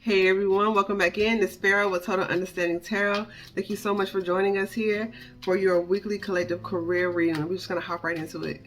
Hey everyone, welcome back in. It's Pharaoh with Total Understanding Tarot. Thank you so much for joining us here for your weekly collective career reading. We're just going to hop right into it.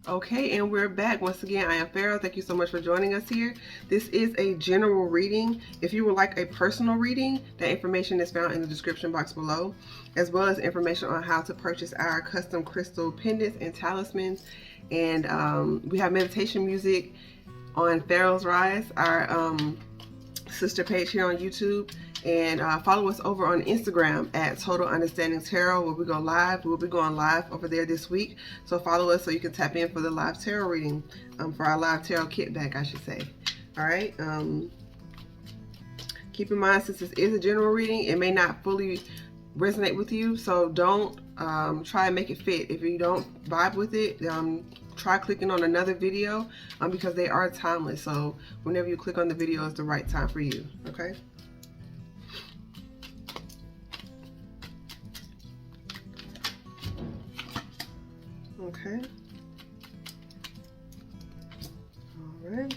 Okay, and we're back. Once again, I am Pharaoh. Thank you so much for joining us here. This is a general reading. If you would like a personal reading, the information is found in the description box below, as well as information on how to purchase our custom crystal pendants and talismans. And we have meditation music on Pharaoh's Rise, our sister page here on YouTube. And follow us over on Instagram at Total Understanding Tarot, where we go live. We'll be going live over there this week. So follow us so you can tap in for the live tarot reading, for our live tarot kit back, I should say. All right. Keep in mind, since this is a general reading, it may not fully resonate with you. So don't try and make it fit. If you don't vibe with it, try clicking on another video because they are timeless. So whenever you click on the video, it's the right time for you. Okay. Okay. All right.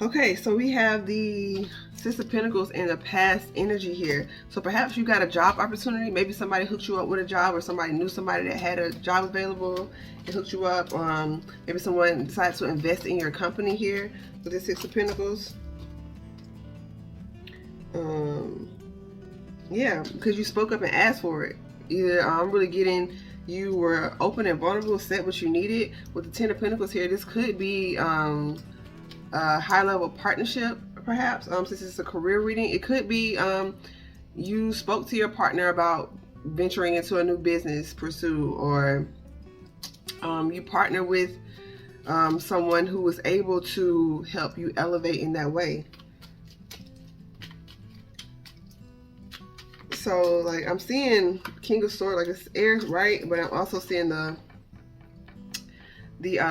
Okay, so we have the Six of Pentacles in the past energy here. So perhaps you got a job opportunity. Maybe somebody hooked you up with a job, or somebody knew somebody that had a job available and hooked you up. Maybe someone decided to invest in your company here with the Six of Pentacles. Yeah, because you spoke up and asked for it. Either I'm really getting you were open and vulnerable, said what you needed. With the Ten of Pentacles here, this could be a high-level partnership, perhaps. Since it's a career reading, it could be you spoke to your partner about venturing into a new business pursuit, or you partner with someone who was able to help you elevate in that way. So, like, I'm seeing King of Swords, like it's air, right? But I'm also seeing the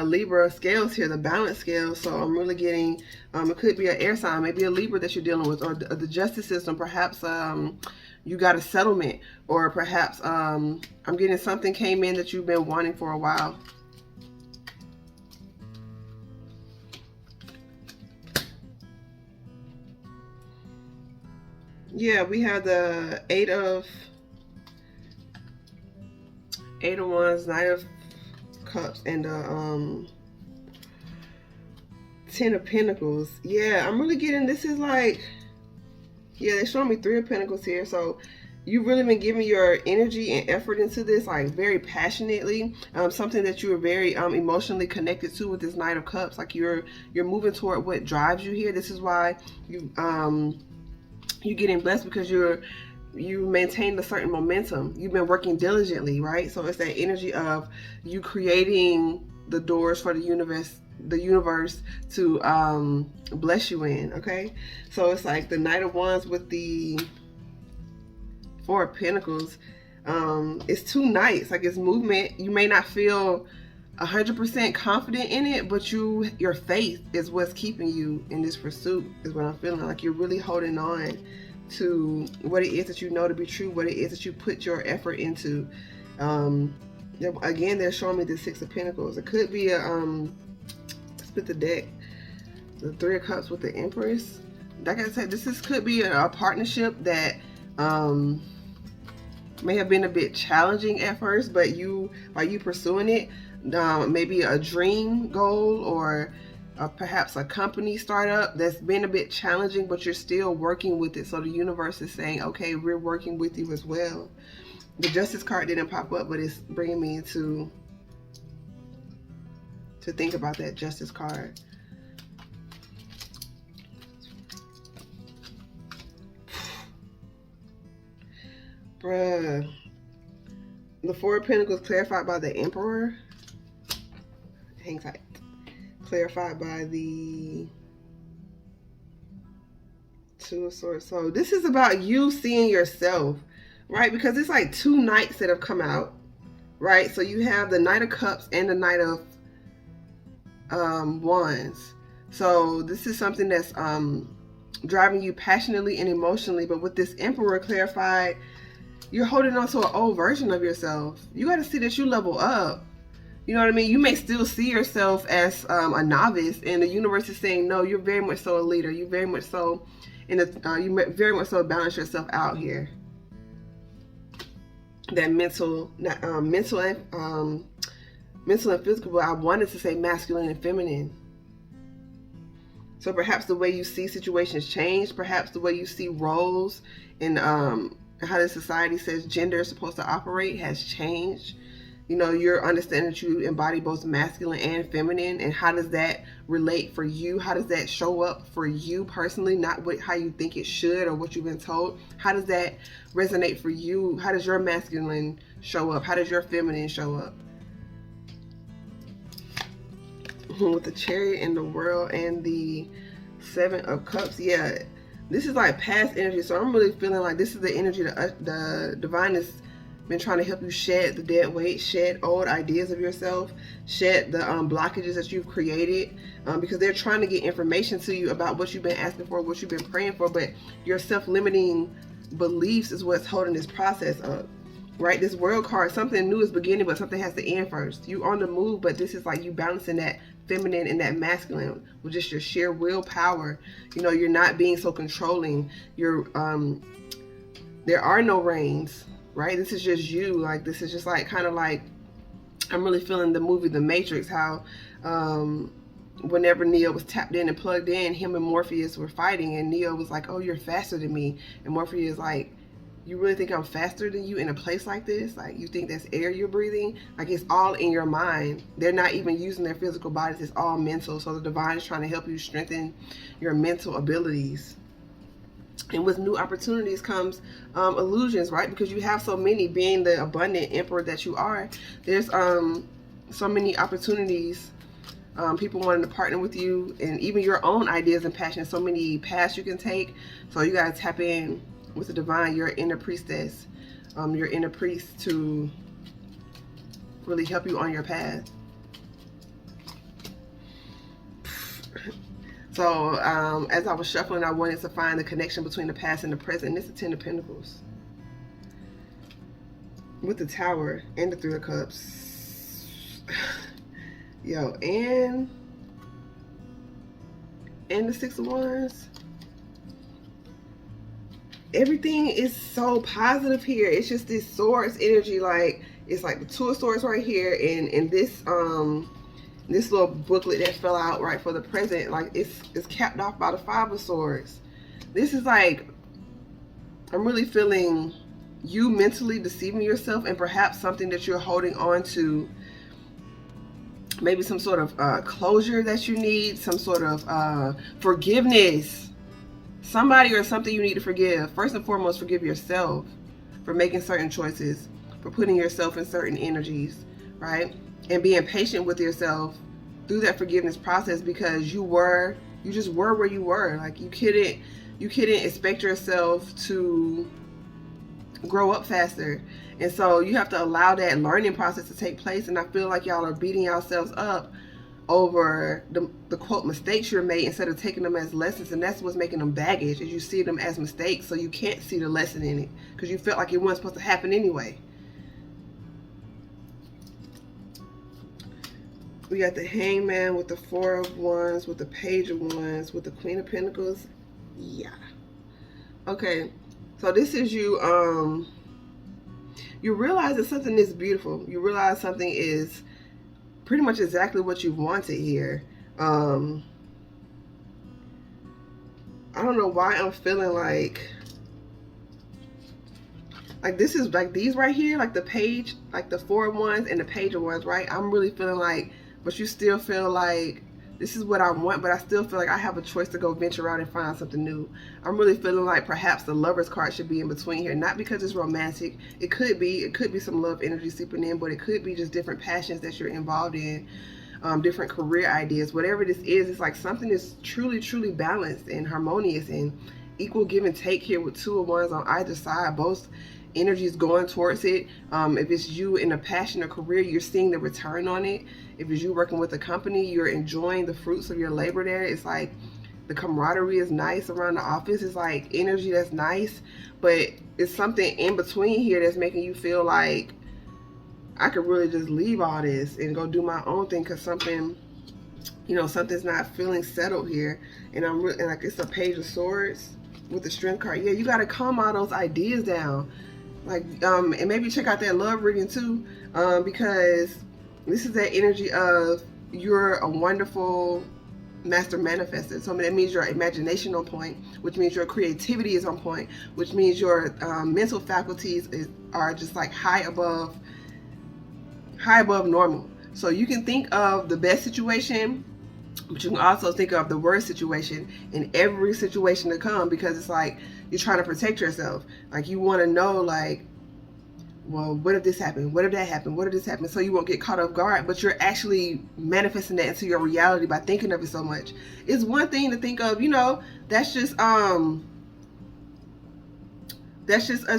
Libra scales here, the balance scales. So I'm really getting, it could be an air sign, maybe a Libra that you're dealing with, or the justice system. Perhaps you got a settlement, or perhaps I'm getting something came in that you've been wanting for a while. Yeah, we have the Eight of Wands, Knight of Cups, and the Ten of Pentacles. Yeah, I'm really getting, this is like, yeah, they're showing me Three of Pentacles here. So you've really been giving your energy and effort into this, like very passionately. Something that you are very emotionally connected to with this Knight of Cups. Like you're moving toward what drives you here. This is why you're getting blessed, because you maintain a certain momentum. You've been working diligently, right? So it's that energy of you creating the doors for the universe to bless you in. Okay, so it's like the Knight of Wands with the Four of Pentacles. It's two knights, like it's movement. You may not feel 100% confident in it, but your faith is what's keeping you in this pursuit, is what I'm feeling. Like you're really holding on to what it is that you know to be true, what it is that you put your effort into. Again, they're showing me the Six of Pentacles. It could be a split the deck, the Three of Cups with the Empress. Like I said, could be a partnership that may have been a bit challenging at first, but while you pursuing it, maybe a dream goal, or perhaps a company startup that's been a bit challenging, but you're still working with it. So the universe is saying, okay, we're working with you as well. The Justice card didn't pop up, but it's bringing me to think about that Justice card. Bruh. The Four of Pentacles clarified by the Emperor. Hang tight. Clarified by the Two of Swords. So this is about you seeing yourself, right? Because it's like two knights that have come out, right? So you have the Knight of Cups and the Knight of Wands. So this is something that's driving you passionately and emotionally. But with this Emperor clarified, you're holding on to an old version of yourself. You got to see that you level up. You know what I mean? You may still see yourself as a novice, and the universe is saying, no, you're very much so a leader. You very much so you very much so balance yourself out here. That mental and physical, but I wanted to say masculine and feminine. So perhaps the way you see situations change, perhaps the way you see roles and how the society says gender is supposed to operate has changed. You know, you're understanding that you embody both masculine and feminine, and how does that relate for you? How does that show up for you personally, not what how you think it should or what you've been told? How does that resonate for you? How does your masculine show up? How does your feminine show up? With the Chariot and the World and the Seven of Cups, yeah, this is like past energy. So I'm really feeling like this is the energy that the divine has been trying to help you shed the dead weight, shed old ideas of yourself, shed the blockages that you've created, because they're trying to get information to you about what you've been asking for, what you've been praying for, but your self-limiting beliefs is what's holding this process up, right? This World card, something new is beginning, but something has to end first. You on the move, but this is like you balancing that feminine and that masculine with just your sheer willpower. You know, you're not being so controlling. You're there are no reins, right? This is just you. Like, this is just like kind of like, I'm really feeling the movie The Matrix, how whenever Neo was tapped in and plugged in, him and Morpheus were fighting, and Neo was like, oh, you're faster than me, and Morpheus is like, you really think I'm faster than you in a place like this? Like, you think that's air you're breathing? Like, it's all in your mind. They're not even using their physical bodies. It's all mental. So the divine is trying to help you strengthen your mental abilities. And with new opportunities comes illusions, right? Because you have so many, being the abundant emperor that you are. There's so many opportunities, people wanting to partner with you, and even your own ideas and passions. So many paths you can take. So you got to tap in with the divine, your inner priestess, your inner priest, to really help you on your path. So as I was shuffling, I wanted to find the connection between the past and the present. And it's the Ten of Pentacles with the Tower and the Three of Cups. Yo, and the Six of Wands. Everything is so positive here. It's just this Swords energy. Like, it's like the Two of Swords right here, and this this little booklet that fell out right for the present, like it's capped off by the Five of Swords. This is like, I'm really feeling you mentally deceiving yourself, and perhaps something that you're holding on to, maybe some sort of closure that you need, some sort of forgiveness. Somebody or something you need to forgive. First and foremost, forgive yourself for making certain choices, for putting yourself in certain energies, right? And being patient with yourself through that forgiveness process, because you just were where you were. Like, you couldn't expect yourself to grow up faster. And so you have to allow that learning process to take place. And I feel like y'all are beating yourselves up over the quote mistakes you made, instead of taking them as lessons. And that's what's making them baggage, is you see them as mistakes, so you can't see the lesson in it, because you felt like it wasn't supposed to happen anyway. We got the Hangman with the Four of Wands, with the Page of Wands, with the Queen of Pentacles. Yeah. Okay. So this is you, you realize that something is beautiful. You realize something is pretty much exactly what you wanted here. I don't know why I'm feeling like like this is like these right here, like the page, like the 4 of Wands and the Page of Wands, right? I'm really feeling like, but you still feel like this is what I want, but I still feel like I have a choice to go venture out and find something new. I'm really feeling like perhaps the Lover's card should be in between here, not because it's romantic. It could be some love energy seeping in, but it could be just different passions that you're involved in, different career ideas. Whatever this is, it's like something is truly, truly balanced and harmonious and equal give and take here with 2 of Wands on either side. Both energies going towards it. If it's you in a passion or career, you're seeing the return on it. If it's you working with a company, you're enjoying the fruits of your labor there. It's like the camaraderie is nice around the office. It's like energy that's nice, but it's something in between here that's making you feel like I could really just leave all this and go do my own thing, because something, you know, something's not feeling settled here. And I'm really, and like it's a Page of Swords with the Strength card. Yeah, you got to calm all those ideas down. Like, and maybe check out that love reading too, because this is that energy of you're a wonderful master manifester. So that means your imagination on point, which means your creativity is on point, which means your mental faculties are just like high above normal. So you can think of the best situation, but you can also think of the worst situation in every situation to come, because it's like you're trying to protect yourself. Like you want to know, like, well, what if this happened? What if that happened? What if this happened? So you won't get caught off guard, but you're actually manifesting that into your reality by thinking of it so much. It's one thing to think of, you know, that's just us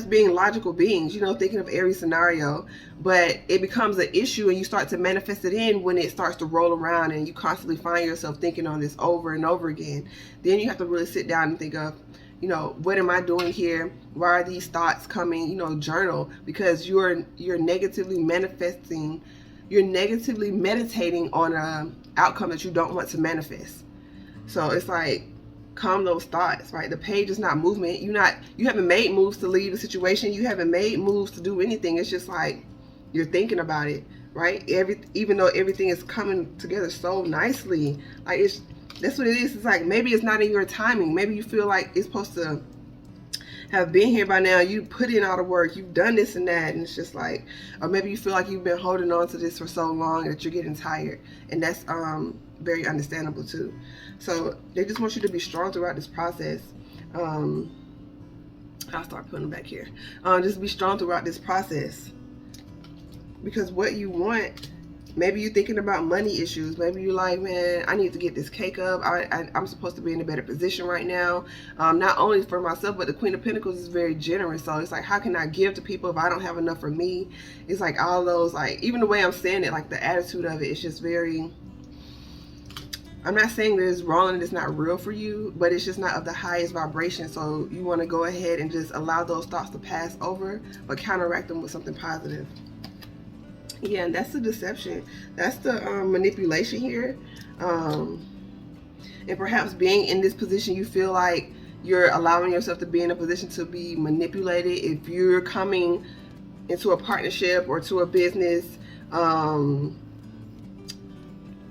being logical beings, you know, thinking of every scenario, but it becomes an issue and you start to manifest it in when it starts to roll around and you constantly find yourself thinking on this over and over again. Then you have to really sit down and think of, you know, what am I doing here? Why are these thoughts coming? You know, journal, because you're negatively manifesting, you're negatively meditating on an outcome that you don't want to manifest. So it's like, calm those thoughts, right? The Page is not movement. You haven't made moves to leave the situation. You haven't made moves to do anything. It's just like you're thinking about it, right? Even though everything is coming together so nicely, like that's what it is. It's like maybe it's not in your timing. Maybe you feel like it's supposed to have been here by now. You put in all the work. You've done this and that, and it's just like, or maybe you feel like you've been holding on to this for so long that you're getting tired, and that's very understandable too. So they just want you to be strong throughout this process. I'll start putting them back here. Just be strong throughout this process, because what you want, maybe you're thinking about money issues. Maybe you're like, man, I need to get this cake up. I'm supposed to be in a better position right now. Not only for myself, but the Queen of Pentacles is very generous. So it's like, how can I give to people if I don't have enough for me? It's like all those, like, even the way I'm saying it, like the attitude of it, it's just very, I'm not saying that it's wrong and it's not real for you, but it's just not of the highest vibration. So you want to go ahead and just allow those thoughts to pass over, but counteract them with something positive. Yeah, and that's the deception. That's the manipulation here. And perhaps being in this position, you feel like you're allowing yourself to be in a position to be manipulated. If you're coming into a partnership or to a business,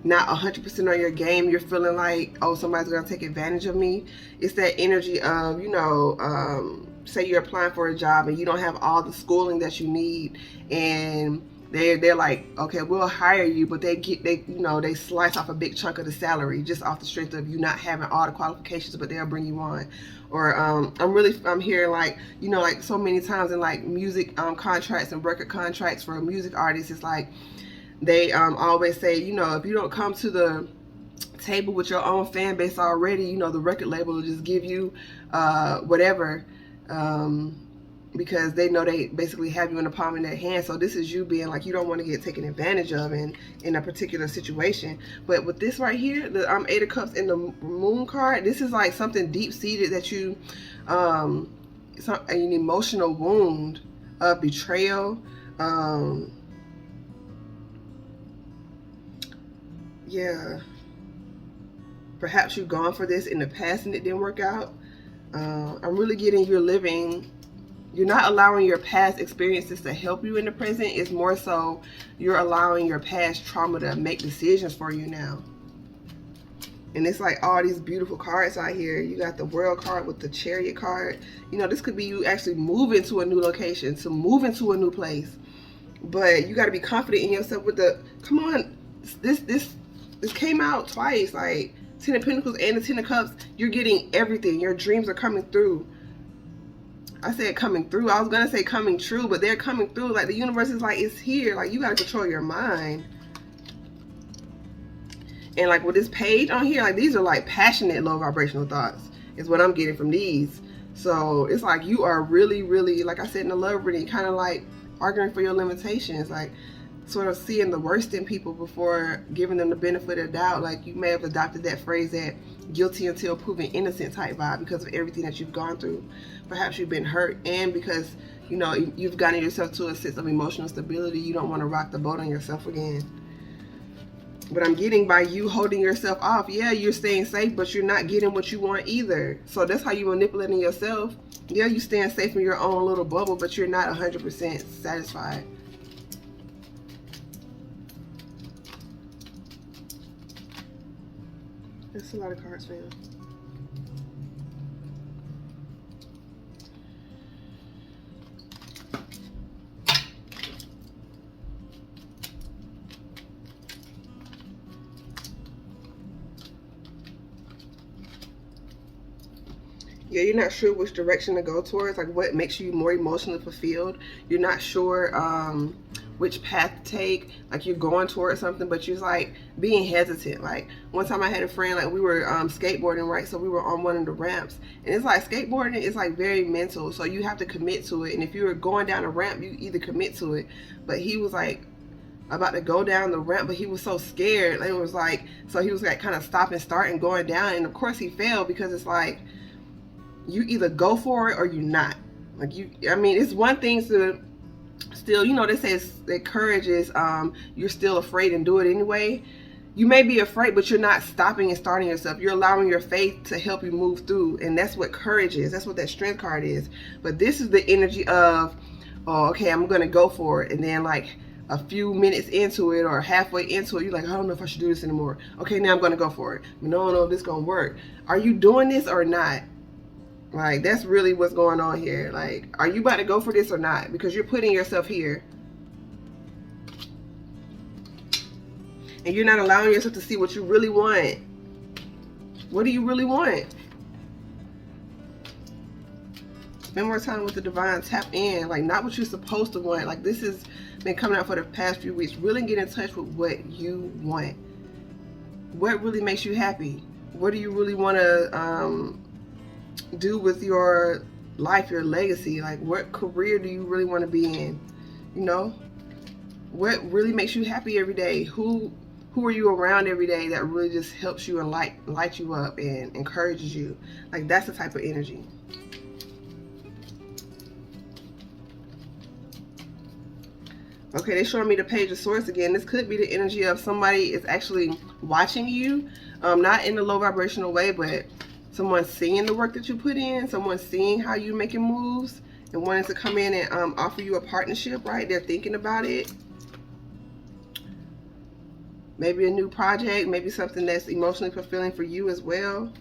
not 100% on your game, you're feeling like, oh, somebody's gonna take advantage of me. It's that energy of, you know, say you're applying for a job and you don't have all the schooling that you need, and they're like, okay, we'll hire you, but they slice off a big chunk of the salary just off the strength of you not having all the qualifications, but they'll bring you on. Or I'm hearing, like, you know, like so many times in like music contracts and record contracts for music artists, it's like they always say, you know, if you don't come to the table with your own fan base already, you know, the record label will just give you whatever, because they know they basically have you in the palm of their hand. So this is you being like, you don't want to get taken advantage of in a particular situation. But with this right here, the 8 of Cups and the Moon card, this is like something deep-seated that you, an emotional wound of betrayal. Yeah, perhaps you've gone for this in the past and it didn't work out. I'm really getting you're not allowing your past experiences to help you in the present. It's more so you're allowing your past trauma to make decisions for you now. And it's like all these beautiful cards out here. You got the World card with the Chariot card. You know, this could be you actually moving to a new location, to move into a new place. But you got to be confident in yourself with the, come on, this came out twice, like 10 of Pentacles and the 10 of Cups. You're getting everything. Your dreams are coming through. I said coming through. I was going to say coming true, but they're coming through. Like the universe is like, it's here. Like you got to control your mind. And like with this page on here, like these are like passionate low vibrational thoughts is what I'm getting from these. So it's like you are really, really, like I said in the love reading, kind of like arguing for your limitations, like sort of seeing the worst in people before giving them the benefit of the doubt. Like you may have adopted that phrase, that guilty until proven innocent type vibe, because of everything that you've gone through. Perhaps you've been hurt, and because you know you've gotten yourself to a sense of emotional stability, you don't want to rock the boat on yourself again. But I'm getting by you holding yourself off, yeah, you're staying safe, but you're not getting what you want either. So that's how you're manipulating yourself. Yeah, you staying safe in your own little bubble, but you're not 100% satisfied. That's a lot of cards, fam. Yeah, you're not sure which direction to go towards, like what makes you more emotionally fulfilled. You're not sure which path to take. Like you're going towards something, but you're like being hesitant. Like one time I had a friend, like we were skateboarding, right? So we were on one of the ramps, and it's like skateboarding is like very mental, so you have to commit to it. And if you were going down a ramp, you either commit to it. But he was like about to go down the ramp, but he was so scared. It was like, so he was like kind of stop and start and going down, and of course he fell, because it's like you either go for it or you not. Like you, I mean, it's one thing to still, you know, they say that courage is you're still afraid and do it anyway. You may be afraid, but you're not stopping and starting yourself. You're allowing your faith to help you move through, and that's what courage is. That's what that strength card is. But this is the energy of, oh, okay, I'm gonna go for it, and then like a few minutes into it or halfway into it, you're like, I don't know if I should do this anymore. Okay, now I'm gonna go for it. No, this gonna work. Are you doing this or not? Like, that's really what's going on here. Like, are you about to go for this or not? Because you're putting yourself here. And you're not allowing yourself to see what you really want. What do you really want? Spend more time with the divine. Tap in. Like, not what you're supposed to want. Like, this has been coming out for the past few weeks. Really get in touch with what you want. What really makes you happy? What do you really want to do with your life, your legacy? Like, what career do you really want to be in? You know, what really makes you happy every day? Who are you around every day that really just helps you and light you up and encourages you? Like, that's the type of energy. Okay, they're showing me the Page of Swords again. This could be the energy of somebody is actually watching you, not in a low vibrational way, but someone seeing the work that you put in, someone seeing how you're making moves and wanting to come in and offer you a partnership, right? They're thinking about it. Maybe a new project, maybe something that's emotionally fulfilling for you as well.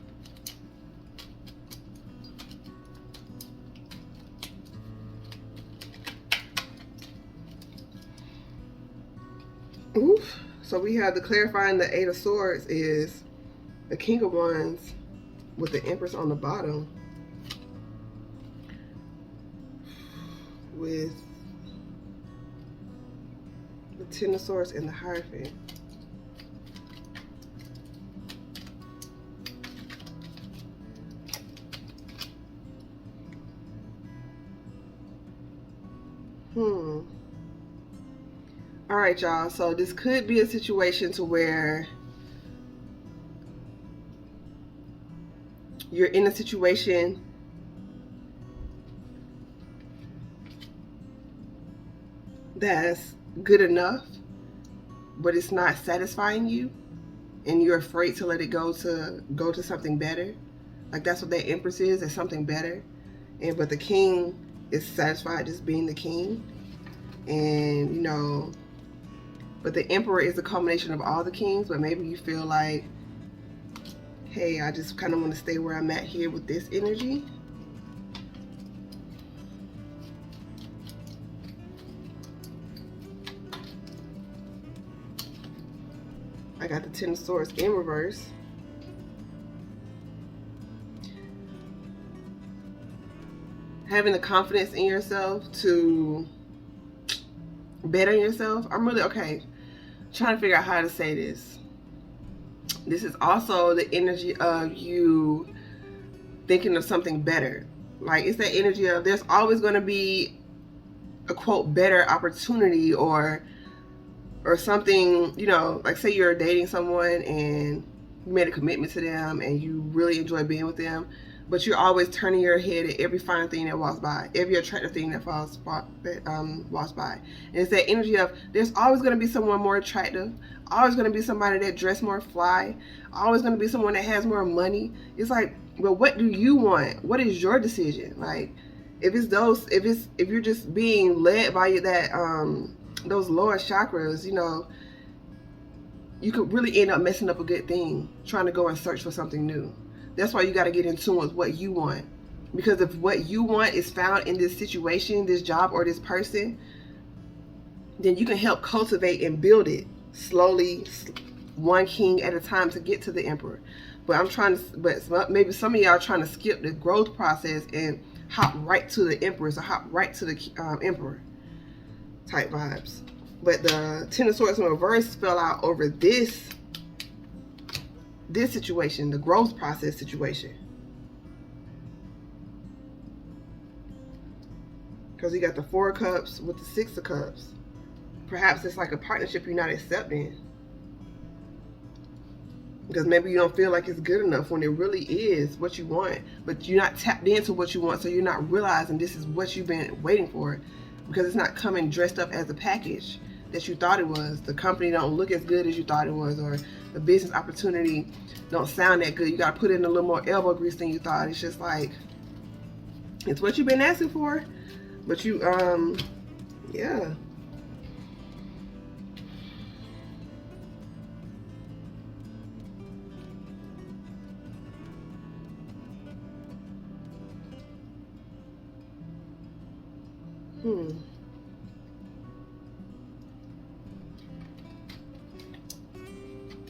Oof. So we have the clarifying, the Eight of Swords is the King of Wands with the Empress on the bottom, with the Ten of Swords and the Hierophant. All right, y'all. So this could be a situation to where you're in a situation that's good enough, but it's not satisfying you, and you're afraid to let it go to something better. Like, that's what that Empress is something better. And but the King is satisfied just being the king. And you know, but the Emperor is a culmination of all the kings. But maybe you feel like hey, I just kind of want to stay where I'm at here with this energy. I got the Ten of Swords in reverse. Having the confidence in yourself to bet on yourself. I'm really, okay, trying to figure out how to say this. This is also the energy of you thinking of something better. Like, it's that energy of there's always going to be a quote better opportunity or something, you know, like say you're dating someone and you made a commitment to them and you really enjoy being with them, but you're always turning your head at every fine thing that walks by, every attractive thing that walks by. And it's that energy of there's always going to be someone more attractive, always going to be somebody that dress more fly, always going to be someone that has more money. It's like, well, what do you want? What is your decision? Like, if you're just being led by that those lower chakras, you know, you could really end up messing up a good thing trying to go and search for something new. That's why you got to get in tune with what you want. Because if what you want is found in this situation, this job, or this person, then you can help cultivate and build it slowly, one king at a time to get to the Emperor. But maybe some of y'all are trying to skip the growth process and hop right to the Empress or hop right to the Emperor type vibes. But the Ten of Swords in reverse fell out over this situation, the growth process situation. Because you got the Four of Cups with the Six of Cups. Perhaps it's like a partnership you're not accepting. Because maybe you don't feel like it's good enough when it really is what you want. But you're not tapped into what you want, so you're not realizing this is what you've been waiting for. Because it's not coming dressed up as a package that you thought it was. The company don't look as good as you thought it was, or the business opportunity don't sound that good. You got to put in a little more elbow grease than you thought. It's just like, it's what you've been asking for, but you, yeah.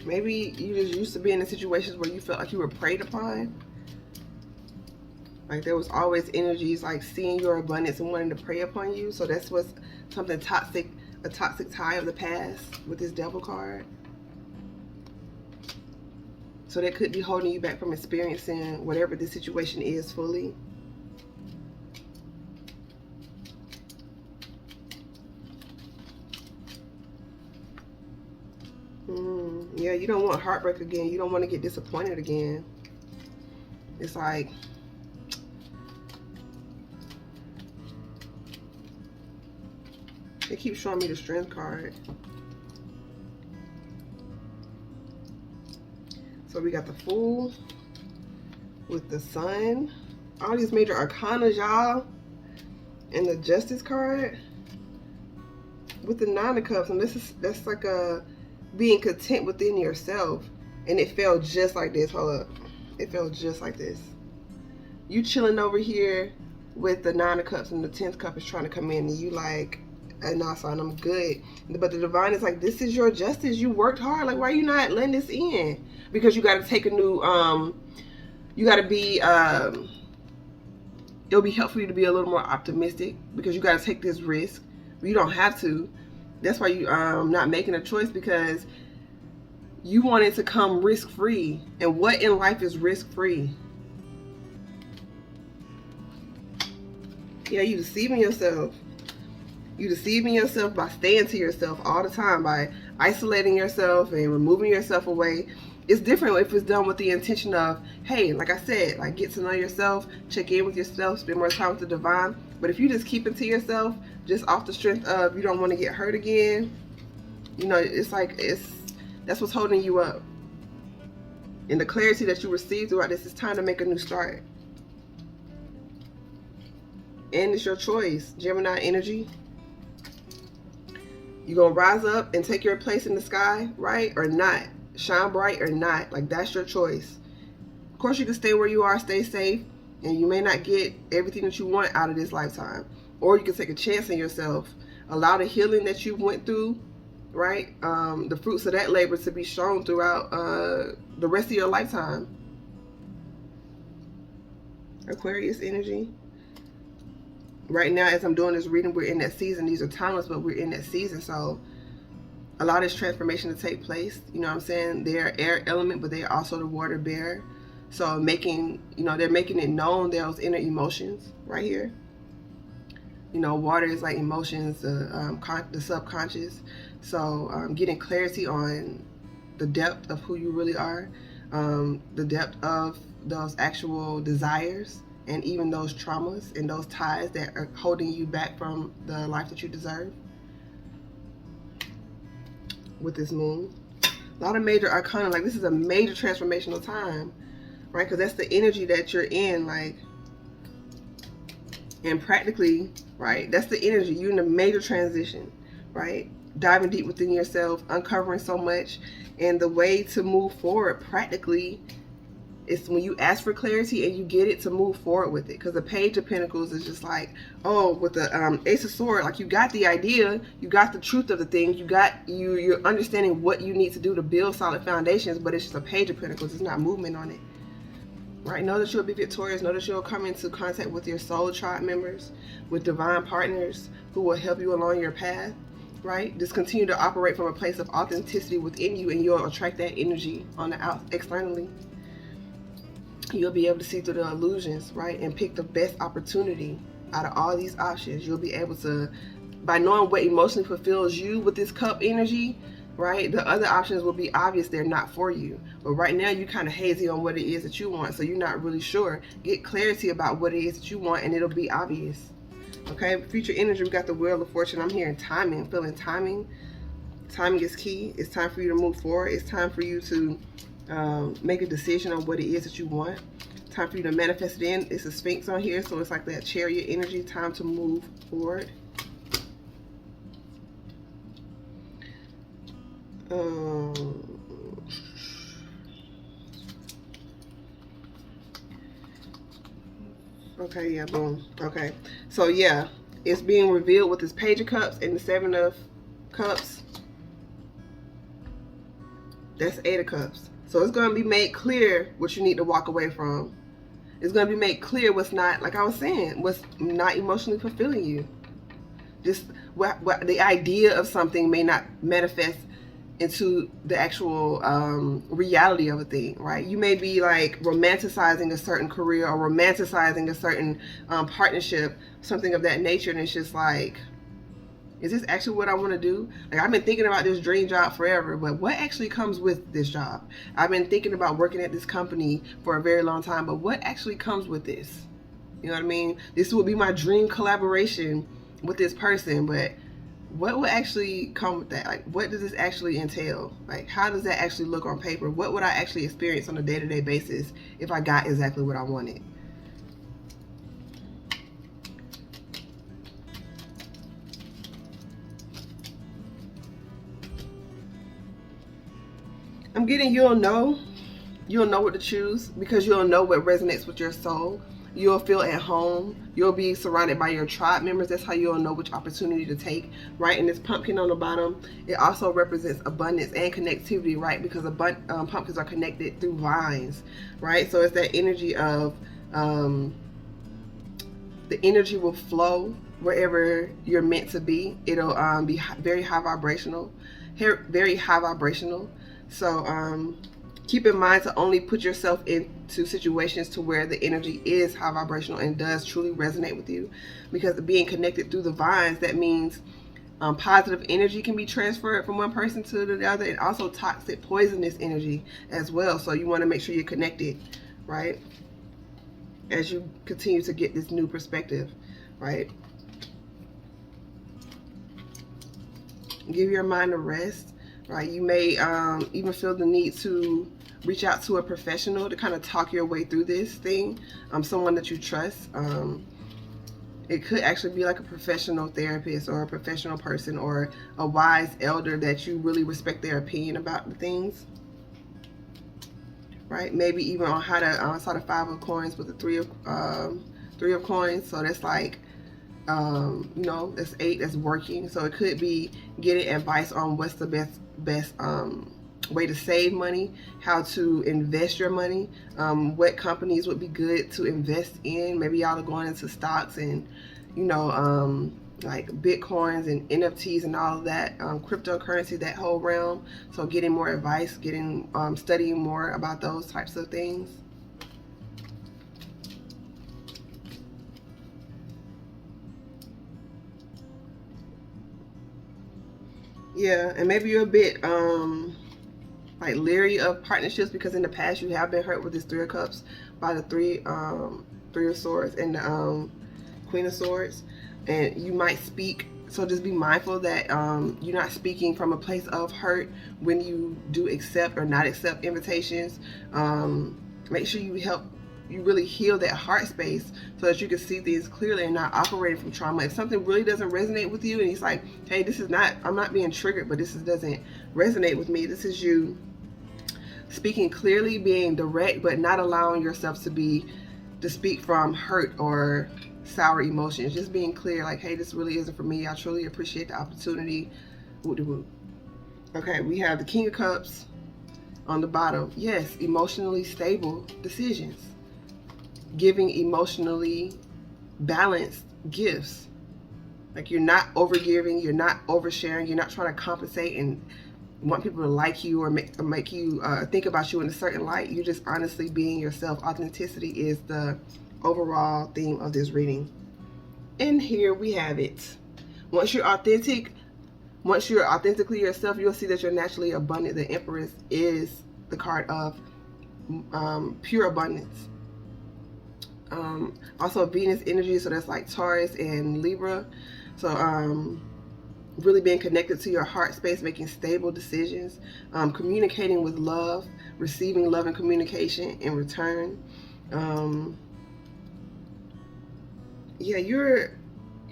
Maybe you just used to being in situations where you felt like you were preyed upon. Like there was always energies like seeing your abundance and wanting to prey upon you. So that's what's something toxic, a toxic tie of the past with this Devil card. So that could be holding you back from experiencing whatever the situation is fully. Yeah, you don't want heartbreak again. You don't want to get disappointed again. It's like, they keep showing me the Strength card. So we got the Fool with the Sun. All these major arcana, y'all. And the Justice card with the Nine of Cups. And that's like a being content within yourself. And it felt just like this. Hold up. It felt just like this. You chilling over here with the Nine of Cups and the 10th cup is trying to come in, and you like, nah, son, I'm good. But the Divine is like, this is your justice. You worked hard. Like, why are you not letting this in? Because you got to take a new, you got to be, it'll be helpful for you to be a little more optimistic because you got to take this risk. But you don't have to. That's why you not making a choice, because you want it to come risk-free. And what in life is risk-free? Yeah, you deceiving yourself. You deceiving yourself by staying to yourself all the time, by isolating yourself and removing yourself away. It's different if it's done with the intention of, hey, like I said, like get to know yourself, check in with yourself, spend more time with the Divine. But if you just keep it to yourself, just off the strength of you don't want to get hurt again, you know, it's like, that's what's holding you up. And the clarity that you receive throughout this, is time to make a new start. And it's your choice, Gemini energy. You gonna rise up and take your place in the sky, right? Or not? Shine bright or not? Like, that's your choice. course, you can stay where you are, stay safe, and you may not get everything that you want out of this lifetime. Or you can take a chance on yourself, allow the healing that you went through, right? The fruits of that labor to be shown throughout the rest of your lifetime. Aquarius energy. Right now, as I'm doing this reading, we're in that season. These are timeless, but we're in that season. So a lot of this transformation to take place. You know what I'm saying? They're air element, but they're also the water bearer. So making, they're making it known, those inner emotions right here. Water is like emotions, the subconscious. So getting clarity on the depth of who you really are, the depth of those actual desires, and even those traumas and those ties that are holding you back from the life that you deserve. With this moon, a lot of major arcana, like this is a major transformational time, right? Because that's the energy that you're in, like, and practically, right, that's the energy. You're in a major transition, right? Diving deep within yourself, uncovering so much, and the way to move forward practically is when you ask for clarity and you get it, to move forward with it. Because the Page of Pentacles is just like, oh, with the Ace of Swords, like you got the idea, you got the truth of the thing, you're understanding what you need to do to build solid foundations, but it's just a Page of Pentacles. It's not movement on it. Right? Know that you'll be victorious. Know that you'll come into contact with your soul tribe members, with divine partners who will help you along your path. Right? Just continue to operate from a place of authenticity within you, and you'll attract that energy on the out externally. You'll be able to see through the illusions, right? And pick the best opportunity out of all these options. You'll be able to, by knowing what emotionally fulfills you with this cup energy, right? The other options will be obvious, they're not for you. But right now you're kind of hazy on what it is that you want, so you're not really sure. Get clarity about what it is that you want, and it'll be obvious. Okay, future energy, we got the Wheel of Fortune. I'm hearing timing, feeling timing. Timing is key. It's time for you to move forward. It's time for you to make a decision on what it is that you want. Time for you to manifest it in. It's a Sphinx on here, so it's like that Chariot energy. Time to move forward. Okay, yeah, boom. Okay, so yeah, it's being revealed with this Page of Cups and the Seven of Cups. That's Eight of Cups. So it's going to be made clear what you need to walk away from. It's going to be made clear what's not, like I was saying, what's not emotionally fulfilling you. Just what the idea of something may not manifest into the actual reality of a thing, right? You may be like romanticizing a certain career or romanticizing a certain partnership, something of that nature, and it's just like, is this actually what I want to do? Like, I've been thinking about this dream job forever, but what actually comes with this job? I've been thinking about working at this company for a very long time, but what actually comes with this? You know what I mean? This would be my dream collaboration with this person, but what would actually come with that? Like, what does this actually entail? Like, how does that actually look on paper? What would I actually experience on a day-to-day basis if I got exactly what I wanted? I'm getting you'll know what to choose, because you'll know what resonates with your soul. You'll feel at home. You'll be surrounded by your tribe members. That's how you'll know which opportunity to take, right? And this pumpkin on the bottom, it also represents abundance and connectivity, right? Because pumpkins are connected through vines, right? So it's that energy of the energy will flow wherever you're meant to be. It'll be very high vibrational, So keep in mind to only put yourself into situations to where the energy is high vibrational and does truly resonate with you. Because being connected through the vines, that means positive energy can be transferred from one person to the other, and also toxic, poisonous energy as well. So you want to make sure you're connected, right? As you continue to get this new perspective, right? Give your mind a rest. Right, you may even feel the need to reach out to a professional to kind of talk your way through this thing, someone that you trust. It could actually be like a professional therapist or a professional person or a wise elder that you really respect their opinion about the things. right? Maybe even on how to, I saw the 5 of coins with the 3 of coins. So that's like, you know, that's 8 that's working. So it could be getting advice on what's the best way to save money, how to invest your money, what companies would be good to invest in. Maybe y'all are going into stocks and, you know, like Bitcoins and NFTs and all of that, cryptocurrency, that whole realm. So getting more advice, getting studying more about those types of things. Yeah, and maybe you're a bit like leery of partnerships because in the past you have been hurt with this 3 of Cups by the 3 of Swords and the Queen of Swords, and you might speak. So just be mindful that you're not speaking from a place of hurt when you do accept or not accept invitations. Make sure you really heal that heart space so that you can see things clearly and not operating from trauma. If something really doesn't resonate with you and it's like, hey, this is not, I'm not being triggered, but doesn't resonate with me. This is you speaking clearly, being direct, but not allowing yourself to speak from hurt or sour emotions. Just being clear, like, hey, this really isn't for me. I truly appreciate the opportunity. Okay, we have the King of Cups on the bottom. Yes, emotionally stable decisions. Giving emotionally balanced gifts. Like, you're not overgiving, you're not oversharing, you're not trying to compensate and want people to like you or make you think about you in a certain light. You're just honestly being yourself. Authenticity is the overall theme of this reading. And here we have it. Once you're authentically yourself, you'll see that you're naturally abundant. The Empress is the card of pure abundance. Also Venus energy, so that's like Taurus and Libra. So really being connected to your heart space, making stable decisions, communicating with love, receiving love and communication in return. Yeah, you're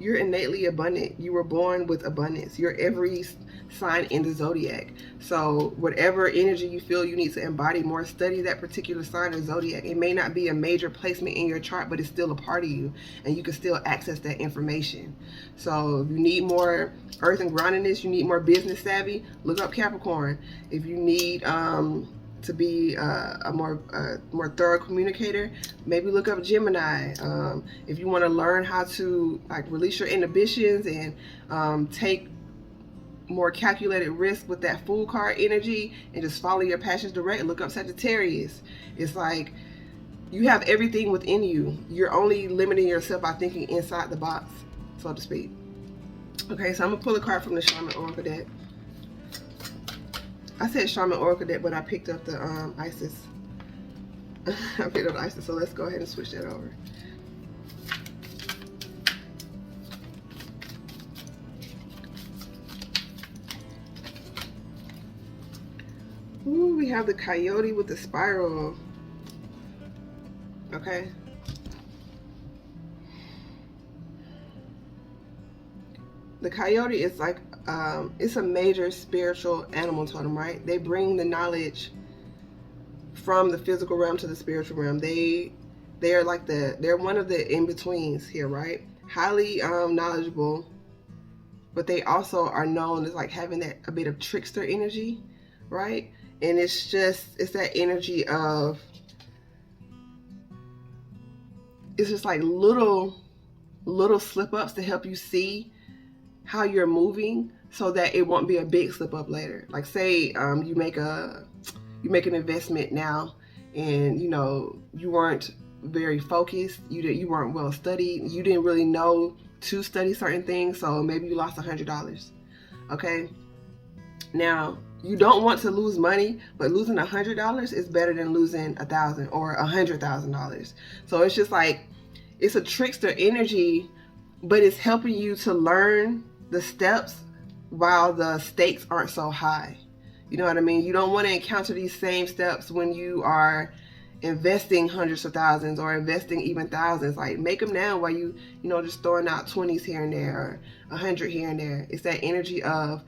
innately abundant. You were born with abundance. You're every sign in the zodiac. So whatever energy you feel you need to embody more, study that particular sign or zodiac. It may not be a major placement in your chart, but it's still a part of you, and you can still access that information. So if you need more earth and groundedness, you need more business savvy, look up Capricorn. If you need to be a more thorough communicator, maybe look up Gemini. If you want to learn how to like release your inhibitions and take more calculated risk with that Fool card energy and just follow your passions direct, look up Sagittarius. It's like you have everything within you. You're only limiting yourself by thinking inside the box, so to speak. Okay, so I'm gonna pull a card from the Shaman Oracle deck. I said Shaman Oracle deck, but I picked up the Isis. I picked up the Isis, so let's go ahead and switch that over. Ooh, we have the Coyote with the spiral. Okay. The Coyote is like, it's a major spiritual animal totem, right? They bring the knowledge from the physical realm to the spiritual realm. They are like they're one of the in-betweens here, right? Highly knowledgeable, but they also are known as like having a bit of trickster energy, right? And it's that energy of, it's just like little slip-ups to help you see how you're moving so that it won't be a big slip up later. Like say you make an investment now and you weren't very focused, you weren't well studied, you didn't really know to study certain things, so maybe you lost $100. Okay, now you don't want to lose money, but losing $100 is better than losing $1,000 or $100,000. So it's just like, it's a trickster energy, but it's helping you to learn the steps while the stakes aren't so high. You know what I mean? You don't want to encounter these same steps when you are investing hundreds of thousands or investing even thousands. Like, make them now while you just throwing out 20s here and there or 100 here and there. It's that energy of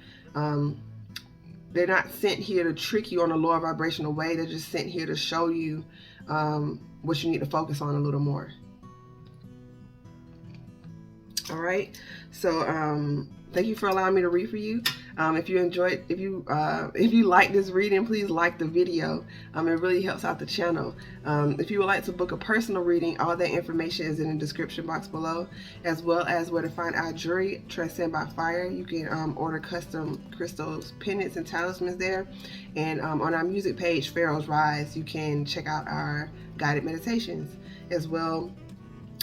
they're not sent here to trick you on a lower vibrational way. They're just sent here to show you what you need to focus on a little more. All right, so thank you for allowing me to read for you. If you enjoyed, if you like this reading, please like the video. It really helps out the channel. If you would like to book a personal reading, all that information is in the description box below, as well as where to find our jewelry, Transcend by Fire. You can order custom crystals, pendants, and talismans there. And on our music page, Pharaoh's Rise, you can check out our guided meditations as well.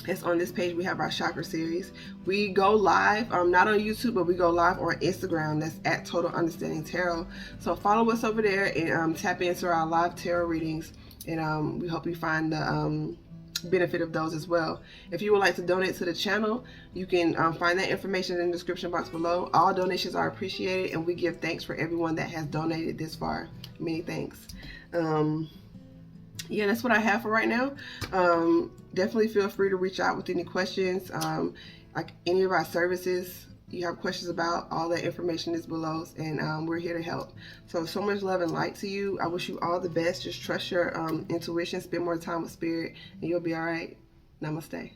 It's on this page. We have our chakra series. We go live, not on YouTube, but we go live on Instagram. That's at TotalUnderstandingTarot. So follow us over there and tap into our live tarot readings. And we hope you find the benefit of those as well. If you would like to donate to the channel, you can find that information in the description box below. All donations are appreciated, and we give thanks for everyone that has donated this far. Many thanks. Yeah, that's what I have for right now. Definitely feel free to reach out with any questions, like any of our services you have questions about. All that information is below, and we're here to help. So much love and light to you. I wish you all the best. Just trust your intuition, spend more time with spirit, and you'll be all right. Namaste.